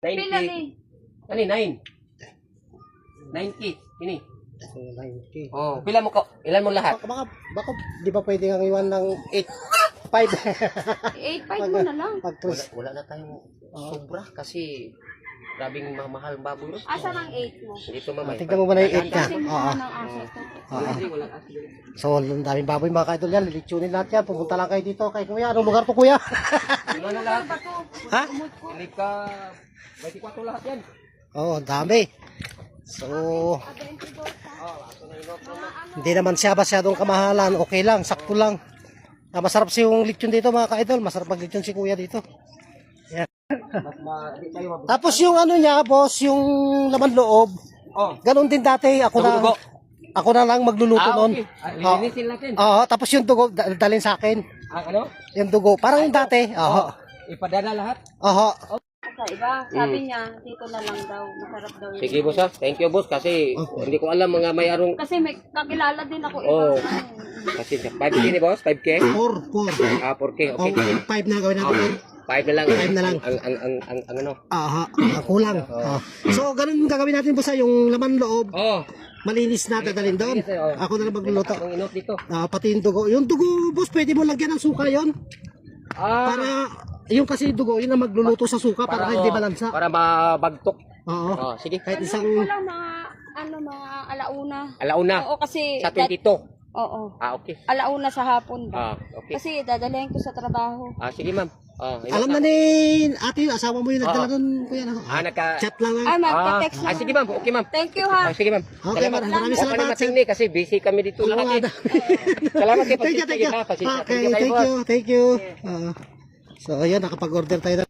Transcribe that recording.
Pila 90. ni? Kani 9. 90. Kini. So, 90. Oh, pila mo ko? Ilan mo lahat? Baka di ba pwede kang iwan ng 8.5? 8.5 mo na lang. Pag Wala na tayong sobra kasi grabing mahal ang baboy. Asa ng 8 mo? Dito mamay. tignan mo ba na yung 8 niya? Kasi Oo. mukha ng aso to. Wala kasi. So, ang daming baboy mga kaidol yan. Lilitsunin lahat yan. Pupunta lang kayo dito. Kay kuya, anong lugar to kuya? Ano na lahat? Ha? Hindi ka 24 lahat yan. Oo, ang dami. So, hindi naman siya masyadong kamahalan. Okay lang, sakto lang. Masarap si yung lechon dito mga kaidol. Masarap mag lechon si kuya dito. Yan. Tapos yung ano niya, boss, yung laman loob. Oh. Ganon din dati. Dugo-dugo. Ako na lang magluluto noon. Okay. Linisin natin. Oo, tapos yung dugo, dalhin sa akin. Ano? Yung dugo, parang yung dati. Oo. Ipadala lahat. Oo. Sa iba, sabi niya, dito na lang daw. Masarap daw yun. Sige boss ha. Thank you boss kasi hindi ko alam mga may arong. Kasi may kakilala din ako iba. Oh. Kasi 5K ni boss, 5K. 4. 4K. Oh, Okay. 5 na gawin natin. 5 na lang. 5 na lang. Ang ano. Aha, kulang. So, ganun gagawin natin boss, yung laman loob. Oh. Malinis na dadalhin doon. Ako na lang magluluto. Ang inot dito. Pati yung dugo. Yung dugo, boss, pwede mo lagyan ng suka yon. Para, yung kasi dugo, yun ang magluluto sa suka para hindi balansa. Para mabagtok. Oo. Oh, sige. Kahit isang... Wala mga, mga alauna. Alauna. Oo, kasi... Sa 22. Oo. Okay. Alauna sa hapon ba? Okay. Kasi dadalhin ko sa trabaho. Sige ma'am. Alam na ni ate, asawa mo yung nagdala doon, kuya. Naka... Chat lang lang. Magpa-text na. sige ma'am. Okay ma'am. Thank you ha. Sige ma'am. Okay, maraming salamat. Mating kasi busy kami dito lahat. Salamat kayo. Thank you. Okay, thank you. So, ayun, nakapag-order tayo